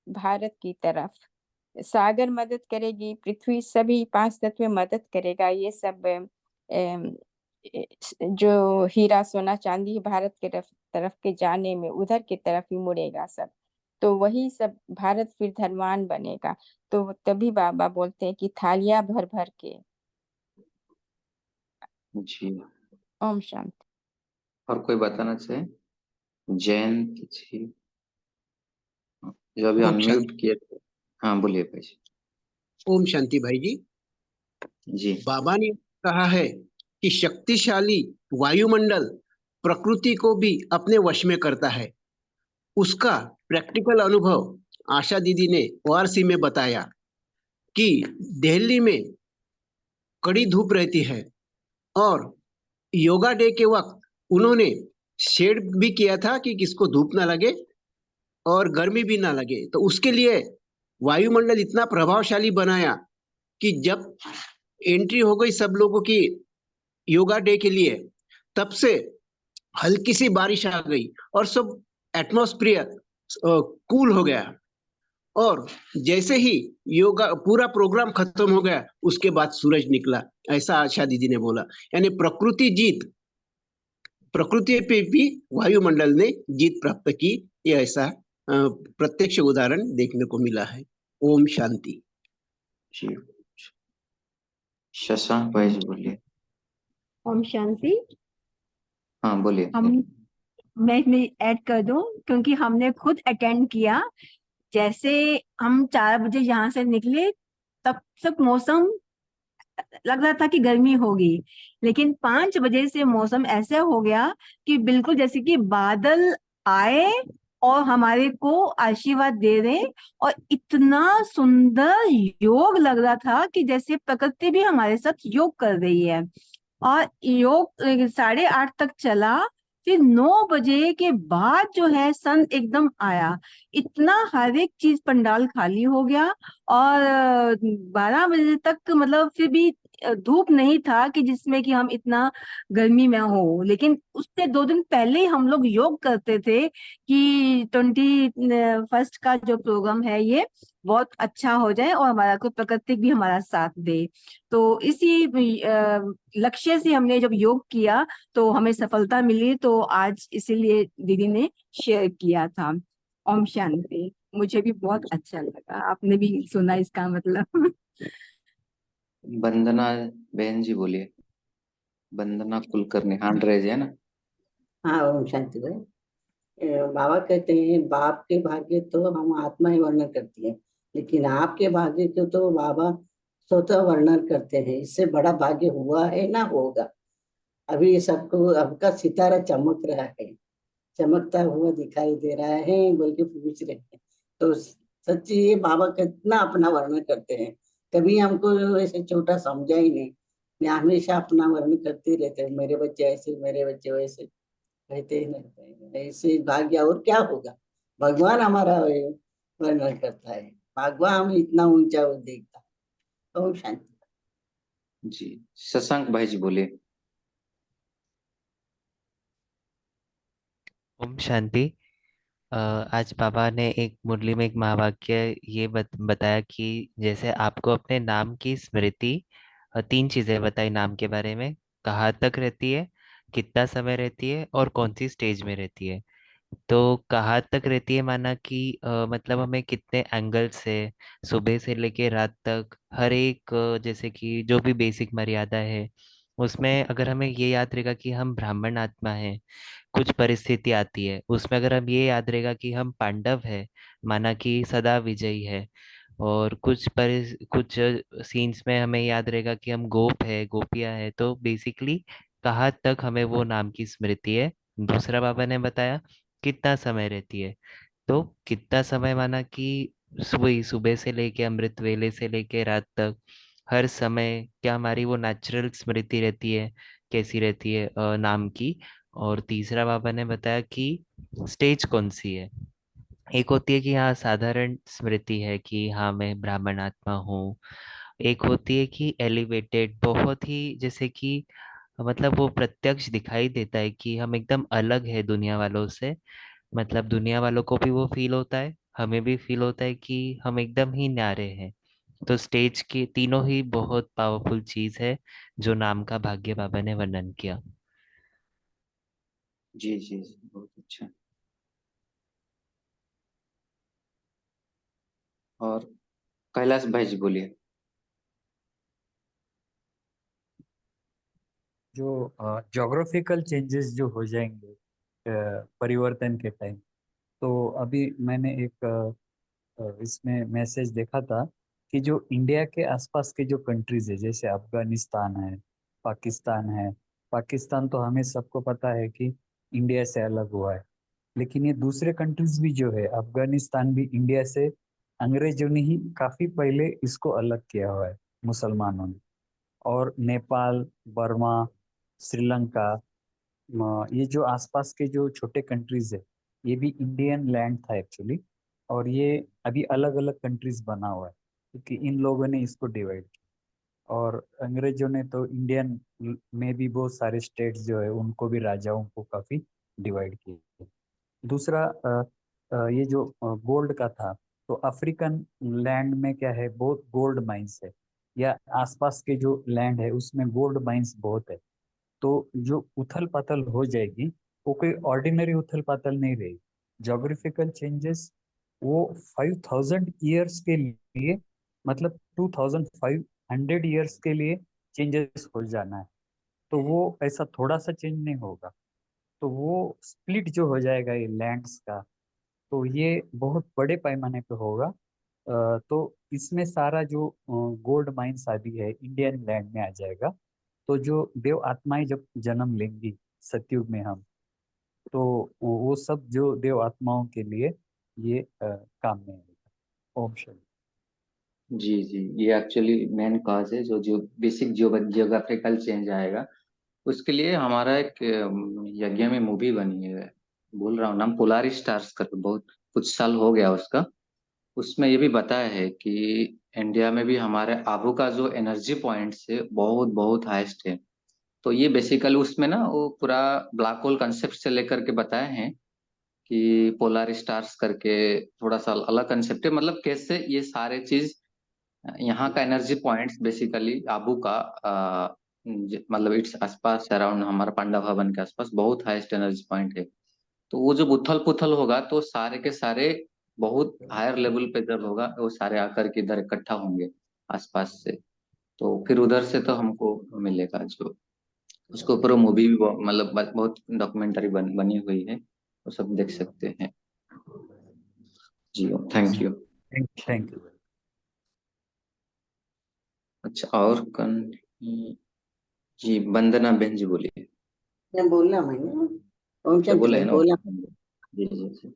भारत की तरफ। सागर मदद करेगी, पृथ्वी सभी पांच तत्व मदद करेगा। ये सब जो हीरा सोना चांदी भारत के तरफ तरफ के जाने में उधर की तरफ ही मुड़ेगा सब। तो वही सब भारत फिर धनवान बनेगा। तो तभी बाबा बोलते हैं कि थालियां भर भर के। जी। ओम शांति। और कोई बताना चाहे? जयंत जी, जो अभी ओम अनम्यूट शांति। किए थे। हाँ बोलिए भाई जी। ओम शांति भाई जी। जी। बाबा ने कहा है कि शक्तिशाली वायुमंडल प्रकृति को भी अपने वश में करता है। उसका प्रैक्टिकल अनुभव आशा दीदी ने ओआरसी में बताया कि दिल्ली में कड़ी धूप रहती है और योगा डे के वक्त उन्होंने शेड भी किया था कि किसको धूप ना लगे और गर्मी भी ना लगे। तो उसके लिए वायुमंडल इतना प्रभावशाली बनाया कि जब एंट्री हो गई सब लोगों की योगा डे के लिए, तब से हल्की सी बारिश आ गई और सब एटमॉस्फेयर कूल हो गया। और जैसे ही योगा पूरा प्रोग्राम खत्म हो गया, उसके बाद सूरज निकला, ऐसा आशा दीदी ने बोला। यानी प्रकृति पे भी वायुमंडल ने जीत प्राप्त की, ये ऐसा प्रत्यक्ष उदाहरण देखने को मिला है। ओम शांति। जी। शशांक भाई जी बोलिए। ओम शांति। हाँ बोलिए। मैं इसमें ऐड कर दूं, क्योंकि हमने खुद अटेंड किया। जैसे हम 4 बजे यहाँ से निकले, तब तक मौसम लग रहा था कि गर्मी होगी, लेकिन 5 बजे से मौसम ऐसा हो गया कि बिल्कुल जैसे कि बादल आए और हमारे को आशीर्वाद दे रहे। और इतना सुंदर योग लग रहा था कि जैसे प्रकृति भी हमारे साथ योग कर रही है। और योग 8:30 तक चला। फिर 9 बजे के बाद जो है सन एकदम आया, इतना हर एक चीज पंडाल खाली हो गया। और 12 बजे तक मतलब फिर भी धूप नहीं था कि जिसमें कि हम इतना गर्मी में हो। लेकिन उससे 2 दिन पहले ही हम लोग योग करते थे कि 21 का जो प्रोग्राम है ये बहुत अच्छा हो जाए और हमारा को प्रकृति भी हमारा साथ दे। तो इसी लक्ष्य से हमने जब योग किया तो हमें सफलता मिली। तो आज इसीलिए दीदी ने शेयर किया था। ओम शांति। मुझे भी बहुत अच्छा लगा, आपने भी सुना इसका मतलब। वंदना बहन जी बोलिए। वंदना कुलकर्णी, हैंड रेज है ना? हाँ ओम शांति भाई। बाबा कहते हैं बाप के भाग्य तो हम आत्मा ही वर्णन करती है, लेकिन आपके भाग्य को तो बाबा स्वतः वर्णन करते हैं। इससे बड़ा भाग्य हुआ है ना होगा। अभी ये सबको आपका सितारा चमक रहा है, चमकता हुआ दिखाई दे रहा है बोल के पूछ रहे हैं। तो सच्ची ये बाबा कितना अपना वर्णन करते हैं। कभी हमको ऐसे छोटा समझा ही नहीं। मैं हमेशा अपना वर्णन करते रहते हैं, मेरे बच्चे ऐसे, मेरे बच्चे वैसे कहते ही रहते हैं। ऐसे भाग्य और क्या होगा। भगवान हमारा वर्णन करता है, भगवान हम इतना ऊंचा वो देखता है। ओम शांति। जी। शशांक भाई जी बोलिए। ओम शांति। आज बाबा ने एक मुरली में एक महावाक्य ये बताया कि जैसे आपको अपने नाम की स्मृति, 3 चीजें बताई नाम के बारे में, कहाँ तक रहती है, कितना समय रहती है और कौन सी स्टेज में रहती है। तो कहाँ तक रहती है माना कि मतलब हमें कितने एंगल से सुबह से लेके रात तक हर एक जैसे कि जो भी बेसिक मर्यादा है उसमें अगर हमें ये याद रहेगा कि हम ब्राह्मण आत्मा हैं, कुछ परिस्थिति आती है उसमें अगर हम ये याद रहेगा कि हम पांडव है, माना कि सदा विजयी है, और कुछ सीन्स में हमें याद रहेगा कि हम गोप है, गोपियां है, तो बेसिकली कहाँ तक हमें वो नाम की स्मृति है। दूसरा बाबा ने बताया कितना समय रहती है, तो कितना समय माना कि सुबह सुबह से लेके अमृत वेले से लेके रात तक हर समय क्या हमारी वो नेचुरल स्मृति रहती है, कैसी रहती है नाम की। और तीसरा बाबा ने बताया कि स्टेज कौन सी है। एक होती है कि हाँ साधारण स्मृति है कि हाँ मैं ब्राह्मण आत्मा हूँ। एक होती है कि एलिवेटेड, बहुत ही जैसे कि मतलब वो प्रत्यक्ष दिखाई देता है कि हम एकदम अलग है दुनिया वालों से। मतलब दुनिया वालों को भी वो फील होता है, हमें भी फील होता है कि हम एकदम ही न्यारे हैं। तो स्टेज की तीनों ही बहुत पावरफुल चीज है जो नाम का भाग्य बाबा ने वर्णन किया। जी जी जी, बहुत अच्छा। और कैलाश भाई जी बोलिए। जो जोग्राफिकल चेंजेस जो हो जाएंगे परिवर्तन के टाइम, तो अभी मैंने एक इसमें मैसेज देखा था कि जो इंडिया के आसपास के जो कंट्रीज है, जैसे अफगानिस्तान है, पाकिस्तान है। पाकिस्तान तो हमें सबको पता है कि इंडिया से अलग हुआ है, लेकिन ये दूसरे कंट्रीज भी जो है, अफगानिस्तान भी इंडिया से अंग्रेजों ने ही काफी पहले इसको अलग किया हुआ है, मुसलमानों ने। और नेपाल, बर्मा, श्रीलंका, ये जो आसपास के जो छोटे कंट्रीज है, ये भी इंडियन लैंड था एक्चुअली। और ये अभी अलग अलग कंट्रीज बना हुआ है क्योंकि इन लोगों ने इसको डिवाइड किया। और अंग्रेजों ने तो इंडियन में भी बहुत सारे स्टेट्स जो है उनको भी, राजाओं को काफी डिवाइड किया। दूसरा ये जो गोल्ड का था, तो अफ्रीकन लैंड में क्या है, बहुत गोल्ड माइंस है, या आसपास के जो लैंड है उसमें गोल्ड माइंस बहुत है। तो जो उथल पाथल हो जाएगी, वो कोई ऑर्डिनरी उथल पाथल नहीं रहेगी। जोग्राफिकल चेंजेस वो 5000 ईयर्स के लिए, मतलब 2500 ईयर्स के लिए चेंजेस हो जाना है। तो वो ऐसा थोड़ा सा चेंज नहीं होगा, तो वो स्प्लिट जो हो जाएगा ये लैंड्स का, तो ये बहुत बड़े पैमाने पे होगा। तो इसमें सारा जो गोल्ड माइंस आदि है इंडियन लैंड में आ जाएगा। तो जो देव आत्माएं जब जन्म लेंगी सतयुग में हम, तो वो सब जो देव आत्माओं के लिए ये काम में आएगा। ओम शांति। जी जी, ये एक्चुअली मेन कॉज है, जो जो बेसिक जियोग्राफिकल चेंज आएगा उसके लिए हमारा एक यज्ञ में मूवी बनी है, बोल रहा हूँ नाम, पोलारी स्टार्स करके, बहुत कुछ साल हो गया उसका। उसमें ये भी बताया है कि इंडिया में भी हमारे आबू का जो एनर्जी पॉइंट्स है बहुत बहुत हाईएस्ट है। तो ये बेसिकली उसमें ना वो पूरा ब्लैक होल कंसेप्ट से लेकर के बताए हैं कि पोलर स्टार्स करके थोड़ा सा अलग कंसेप्ट है, मतलब कैसे ये सारे चीज यहाँ का एनर्जी पॉइंट्स बेसिकली आबू का मतलब इट्स आसपास अराउंड हमारा पांडा भवन के आसपास बहुत हाईएस्ट एनर्जी पॉइंट है। तो वो जब उथल पुथल होगा तो सारे के सारे बहुत हायर लेवल पे जब होगा वो सारे आकर के इधर इकट्ठा होंगे आसपास से। तो फिर उधर से तो हमको मिलेगा जो, उसके ऊपर वो मूवी भी मतलब बहुत डॉक्यूमेंट्री बनी हुई है, वो सब देख सकते हैं। जी थैंक यू। Thank you. अच्छा, और कन जी वंदना बहन जी बोलिए। मैं बोलना मैंने, ओम अच्छा शांति बोले है भाई ना। बोला। जी जी जी।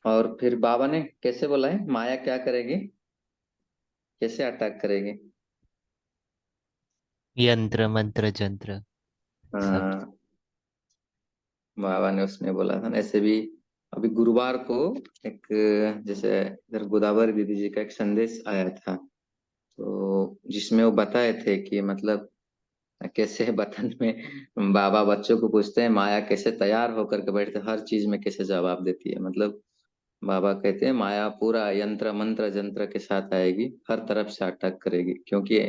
और फिर बाबा ने कैसे बोला है, माया क्या करेगी, कैसे अटैक करेगी। यंत्र मंत्र जंत्र सब। हाँ, बाबा ने उसमें बोला था ना, ऐसे भी अभी गुरुवार को एक, जैसे इधर गोदावरी दीदी जी का एक संदेश आया था, तो जिसमें वो बताए थे कि मतलब कैसे बचपन में बाबा बच्चों को पूछते हैं माया कैसे तैयार होकर के बैठते, हर चीज में कैसे जवाब देती है। मतलब बाबा कहते हैं माया पूरा यंत्र मंत्र जंत्र के साथ आएगी, हर तरफ से अटैक करेगी, क्योंकि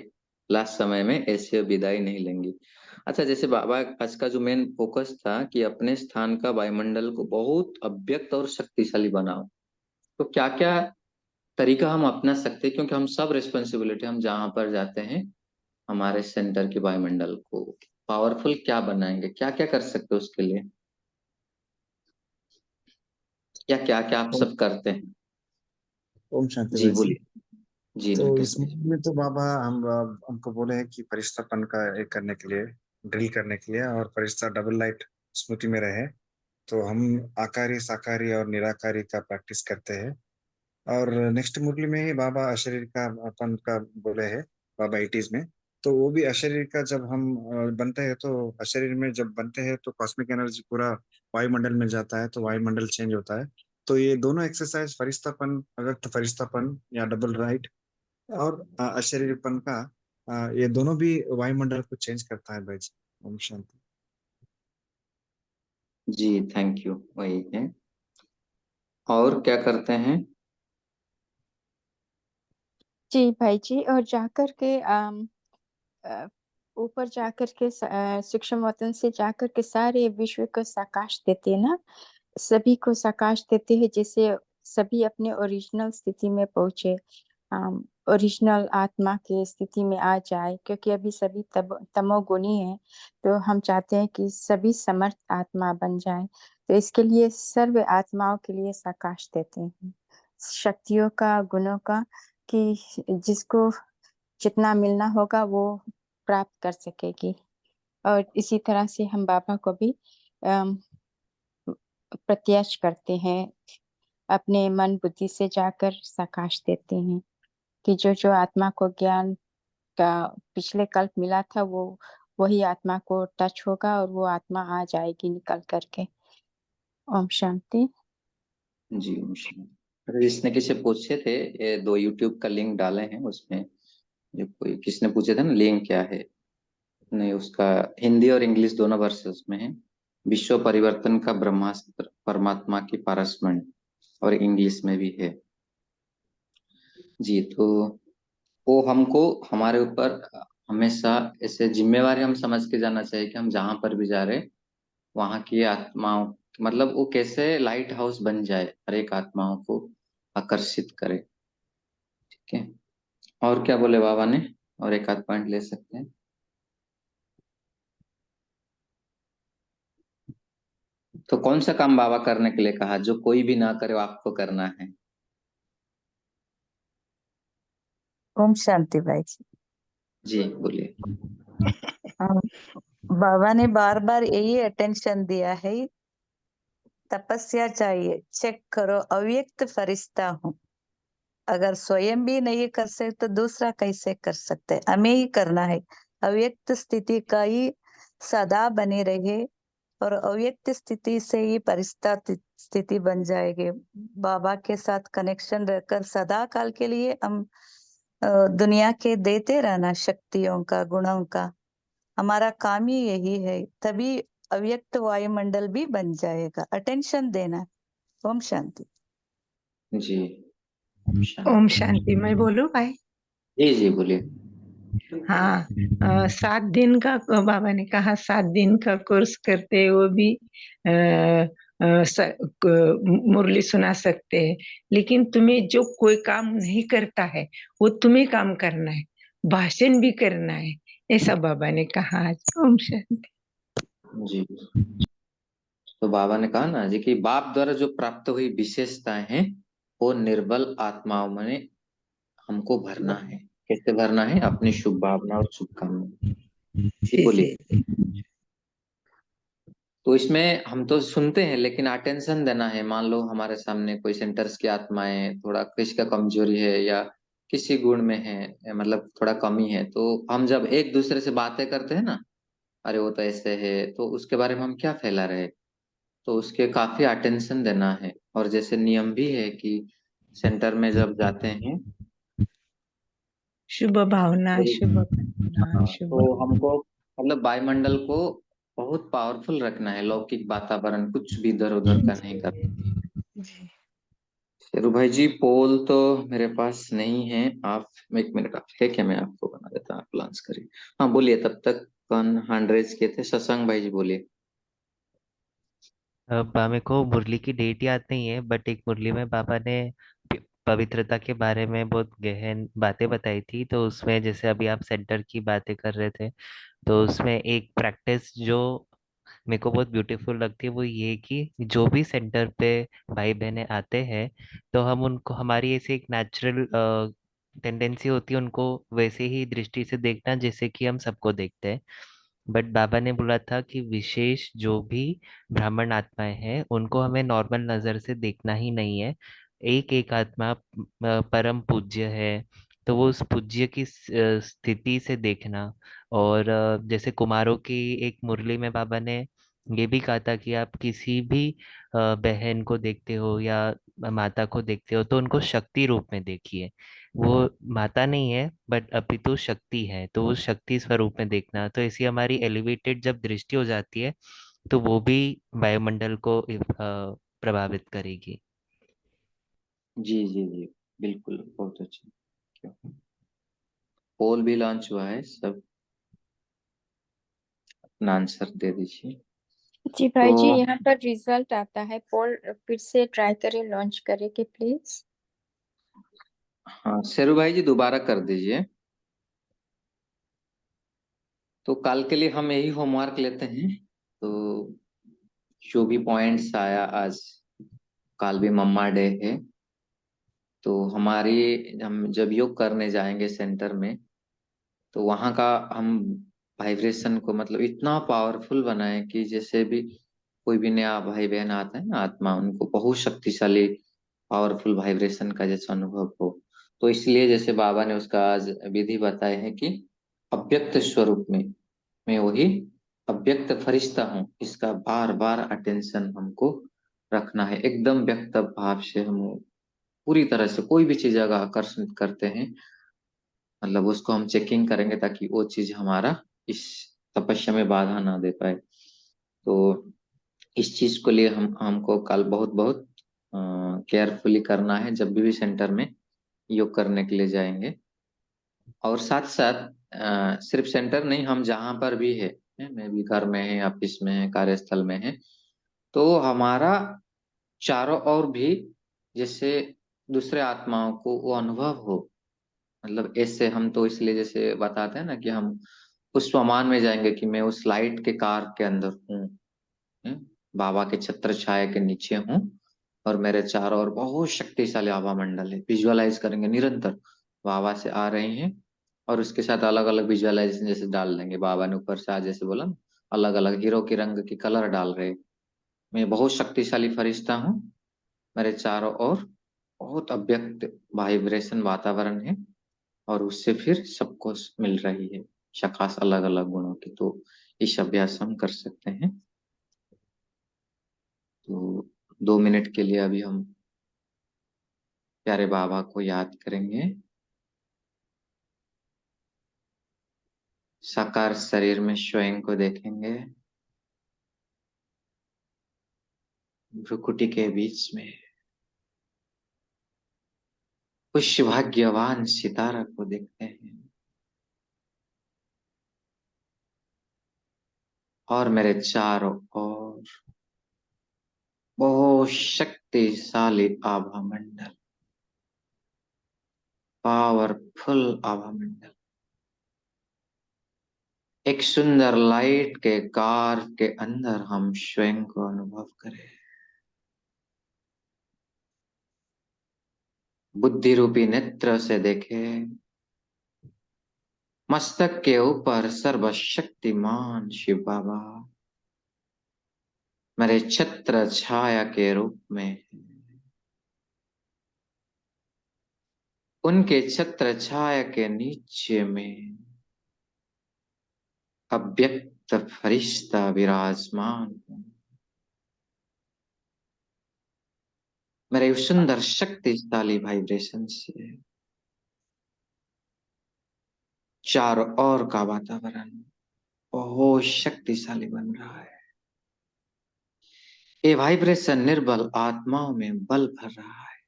लास्ट समय में ऐसे विदाई नहीं लेंगी। अच्छा, जैसे बाबा आज का जो मेन फोकस था कि अपने स्थान का वायुमंडल को बहुत अव्यक्त और शक्तिशाली बनाओ, तो क्या क्या तरीका हम अपना सकते हैं, क्योंकि हम सब रिस्पॉन्सिबिलिटी हम जहां पर जाते हैं हमारे सेंटर के वायुमंडल को पावरफुल क्या बनाएंगे, क्या क्या कर सकते हो उसके लिए, या क्या क्या आप सब करते हैं? ओम शांति जी भाई जी। बोलिए। जी तो वेंकटेश इस भाई। मूवी में तो बाबा हमको बोले हैं कि फरिश्तापन का एक करने के लिए, ड्रिल करने के लिए, और फरिश्ता डबल लाइट स्मृति में रहे। तो हम आकारी साकारी और निराकारी का प्रैक्टिस करते हैं। और नेक्स्ट मुरली में ही बाबा अशरीर का अपन का बोले हैं, बाबा 80s में। तो वो भी अशरीर का जब हम बनते हैं, तो अशरीर में जब बनते हैं तो कॉस्मिक एनर्जी पूरा वायुमंडल में जाता है, तो वायुमंडल चेंज होता है। तो ये दोनों एक्सरसाइज, फरिश्तापन, अव्यक्त फरिश्तापन या डबल राइट, और अशरीरपन का, ये दोनों भी वायुमंडल को चेंज करता है भाई जी। ओम शांति। जी थैंक यू, वही है। और क्या करते हैं? जी भाई जी, और जाकर के अ, ऊपर जाकर के सूक्ष्म वतन से जाकर के सारे विश्व को प्रकाश देते हैं ना, सभी को प्रकाश देते हैं, जिससे सभी अपने ओरिजिनल स्थिति में पहुंचे, ओरिजिनल आत्मा के स्थिति में आ जाए, क्योंकि अभी सभी तमोगुणी है। तो हम चाहते हैं कि सभी समर्थ आत्मा बन जाए, तो इसके लिए सर्व आत्माओं के लिए प्रकाश देते हैं, शक्तियों का, गुणों का, कि जिसको जितना मिलना होगा वो प्राप्त कर सकेगी। और इसी तरह से हम बाबा को भी अम, प्रत्यक्ष करते हैं, अपने मन बुद्धि से जाकर प्रकाश देते हैं कि जो जो आत्मा को ज्ञान का पिछले कल्प मिला था, वो वही आत्मा को टच होगा और वो आत्मा आ जाएगी निकल करके। ओम शांति। जी ओम शांति। अरे इसने किसी पूछे थे, ये 2 यूट्यूब का लिंक डाले हैं उसमें, जो कोई किसने पूछे थे ना लिंक क्या है, नहीं उसका हिंदी और इंग्लिश दोनों वर्सेस में है। विश्व परिवर्तन का ब्रह्मास्त्र, परमात्मा की पारसमणि, और इंग्लिश में भी है। जी तो वो हमको हमारे ऊपर हमेशा ऐसे जिम्मेवारी हम समझ के जाना चाहिए कि हम जहां पर भी जा रहे वहां की आत्माओं, मतलब वो कैसे लाइट हाउस बन जाए, हर एक आत्माओं को आकर्षित करे। ठीक है, और क्या बोले बाबा ने, और एक आध पॉइंट ले सकते हैं? तो कौन सा काम बाबा करने के लिए कहा, जो कोई भी ना करे वो आपको करना है? ओम शांति भाई जी। जी बोलिए। हम बाबा ने बार बार यही अटेंशन दिया है, तपस्या चाहिए, चेक करो, अव्यक्त फरिश्ता हूँ। अगर स्वयं भी नहीं कर सकते तो दूसरा कैसे कर सकते? हमें ही करना है। अव्यक्त स्थिति का ही सदा बने रहे और अव्यक्त स्थिति से ही परिस्था स्थिति बन जाएगी। बाबा के साथ कनेक्शन रहकर सदा काल के लिए हम दुनिया के देते रहना शक्तियों का, गुणों का। हमारा काम ही यही है, तभी अव्यक्त वायुमंडल भी बन जाएगा। अटेंशन देना। ओम शांति। जी ओम शांति। मैं बोलूं भाई? जी जी बोलिए। हाँ, 7 दिन का बाबा ने कहा 7 दिन का कोर्स करते, वो भी मुरली सुना सकते हैं। लेकिन तुम्हें जो कोई काम नहीं करता है वो तुम्हें काम करना है, भाषण भी करना है, ऐसा बाबा ने कहा आज। ओम शांति। जी तो बाबा ने कहा ना जी कि बाप द्वारा जो प्राप्त हुई विशेषताएं हैं वो निर्बल आत्माओं में हमको भरना है। कैसे भरना है? अपनी शुभ भावना और शुभकामना। जी बोलिए। तो इसमें हम तो सुनते हैं लेकिन अटेंशन देना है। मान लो हमारे सामने कोई सेंटर्स की आत्माएं, थोड़ा किसी का कमजोरी है या किसी गुण में है, मतलब थोड़ा कमी है, तो हम जब एक दूसरे से बातें करते हैं ना, अरे वो तो ऐसे है, तो उसके बारे में हम क्या फैला रहे हैं, तो उसके काफी अटेंशन देना है। और जैसे नियम भी है कि सेंटर में जब जाते हैं शुभ भावना, शुभ तो भावना, शुभ। तो हमको मतलब वायुमंडल को बहुत पावरफुल रखना है, लौकिक वातावरण कुछ भी इधर उधर का नहीं करना। शेरू भाई जी पोल तो मेरे पास नहीं है, आप एक मिनट, आप है क्या, मैं आपको बना देता हूँ, आप लॉन्च करिए। हाँ बोलिए, तब तक कौन हैंड रेज किए थे? शशांक भाई जी बोलिए। अब मेरे को मुरली की डेट याद नहीं है, बट एक मुरली में बाबा ने पवित्रता के बारे में बहुत गहन बातें बताई थी। तो उसमें जैसे अभी आप सेंटर की बातें कर रहे थे, तो उसमें एक प्रैक्टिस जो मेरे को बहुत ब्यूटीफुल लगती है वो ये कि जो भी सेंटर पे भाई बहनें आते हैं, तो हम उनको, हमारी ऐसी एक नेचुरल टेंडेंसी होती है उनको वैसे ही दृष्टि से देखना जैसे कि हम सबको देखते हैं। बट बाबा ने बोला था कि विशेष जो भी ब्राह्मण आत्माएं हैं उनको हमें नॉर्मल नजर से देखना ही नहीं है। एक एक आत्मा परम पूज्य है, तो वो उस पूज्य की स्थिति से देखना। और जैसे कुमारों की एक मुरली में बाबा ने ये भी कहा था कि आप किसी भी बहन को देखते हो या माता को देखते हो तो उनको शक्ति रूप में देखिए। वो माता नहीं है बट अपितु शक्ति है, तो उस शक्ति स्वरूप में देखना। तो ऐसी हमारी एलिवेटेड जब दृष्टि हो जाती है तो वो भी वायुमंडल को प्रभावित करेगी। जी जी जी, बिल्कुल, बहुत अच्छा। पोल भी लॉन्च हुआ है, सब अपना आंसर दे दीजिए। जी तो भाई जी, यहाँ पर रिजल्ट आता है। पोल फिर से ट्राई करें, लॉन्च करें कि प्लीज। हाँ, शेरू भाई जी दोबारा कर दीजिए। तो कल के लिए हम यही होमवर्क लेते हैं। तो जो भी पॉइंट्स आया आज, कल भी मम्मा डे है, तो हम जब योग करने जाएंगे सेंटर में, तो वहाँ का हम वाइब्रेशन को मतलब इतना पावरफुल बनाएं कि जैसे भी कोई भी नया भाई बहन आता है ना आत्मा, उनको बहुत शक्तिशाली पावरफुल वाइब्रेशन का जैसा अनुभव हो। तो इसलिए जैसे बाबा ने उसका आज विधि बताए हैं कि अव्यक्त स्वरूप में मैं वही अव्यक्त फरिश्ता हूँ, इसका बार बार अटेंशन हमको रखना है। एकदम व्यक्त भाव से हम पूरी तरह से कोई भी चीज अगर आकर्षित करते हैं, मतलब उसको हम चेकिंग करेंगे ताकि वो चीज हमारा इस तपस्या में बाधा ना दे पाए। तो इस चीज को लिए हमको कल बहुत बहुत केयरफुली करना है जब भी सेंटर में योग करने के लिए जाएंगे। और साथ साथ सिर्फ सेंटर नहीं, हम जहाँ पर भी है, मैं भी घर में है, ऑफिस में है, कार्यस्थल में है, तो हमारा चारों ओर भी जैसे दूसरे आत्माओं को वो अनुभव हो। मतलब ऐसे हम तो इसलिए जैसे बताते हैं ना कि हम उस स्वमान में जाएंगे कि मैं उस लाइट के कार के अंदर हूँ, बाबा के छत्र छाया के नीचे हूँ, और मेरे चारों ओर बहुत शक्तिशाली आभा मंडल है। विजुअलाइज करेंगे निरंतर बाबा से आ रहे हैं, और उसके साथ अलग अलग विजुअलाइजेशन जैसे डाल देंगे। बाबा ने ऊपर से आज जैसे बोला ना, अलग अलग हीरो के रंग की कलर डाल रहे। मैं बहुत शक्तिशाली फरिश्ता हूँ, मेरे चारों ओर बहुत अव्यक्त वाइब्रेशन वातावरण है, और उससे फिर सबको मिल रही है शखास अलग अलग गुणों की। तो इस अभ्यास हम कर सकते हैं। तो 2 मिनट के लिए अभी हम प्यारे बाबा को याद करेंगे। साकार शरीर में स्वयं को देखेंगे, भ्रुकुटी के बीच में उस भाग्यवान सितारा को देखते हैं, और मेरे चारों ओर बहुत शक्तिशाली आभा मंडल, पावरफुल आभा मंडल, एक सुंदर लाइट के कार के अंदर हम स्वयं को अनुभव करें। बुद्धि रूपी नेत्र से देखें, मस्तक के ऊपर सर्वशक्तिमान शिव बाबा मेरे छत्र छाया के रूप में, उनके छत्र छाया के नीचे में अव्यक्त फरिश्ता विराजमान हूं। मेरे उस सुंदर शक्तिशाली वाइब्रेशन से चारों ओर का वातावरण बहुत शक्तिशाली बन रहा है। ये वाइब्रेशन निर्बल आत्माओं में बल भर रहा है,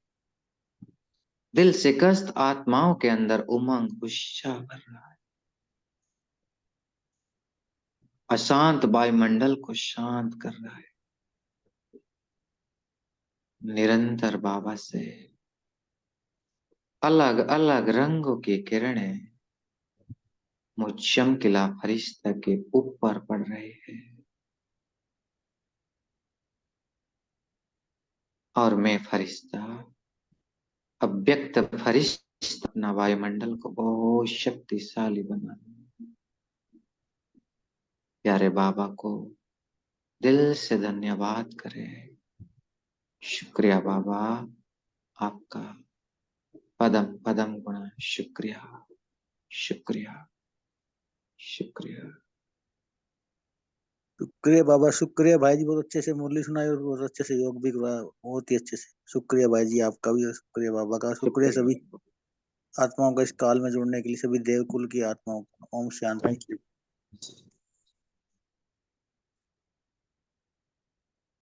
दिल से ग्रस्त आत्माओं के अंदर उमंग उत्साह भर रहा है, अशांत वायुमंडल को शांत कर रहा है। निरंतर बाबा से अलग अलग रंगों की किरणें मुझ चमकीला फरिश्ता के ऊपर पड़ रहे हैं और मैं फरिश्ता, अव्यक्त फरिश्ता, अपना वायुमंडल को बहुत शक्तिशाली बना दूं। प्यारे बाबा को दिल से धन्यवाद करें। शुक्रिया बाबा, आपका पदम पदम गुणा शुक्रिया, शुक्रिया, शुक्रिया। शुक्रिया बाबा, शुक्रिया भाई जी, बहुत अच्छे से मुरली सुनाई और बहुत अच्छे से योग भी करवाया, बहुत ही अच्छे से। शुक्रिया भाई जी आपका भी, और शुक्रिया बाबा का। शुक्रिया सभी आत्माओं का इस काल में जुड़ने के लिए, सभी देवकुल की आत्माओं का। ओम शांति।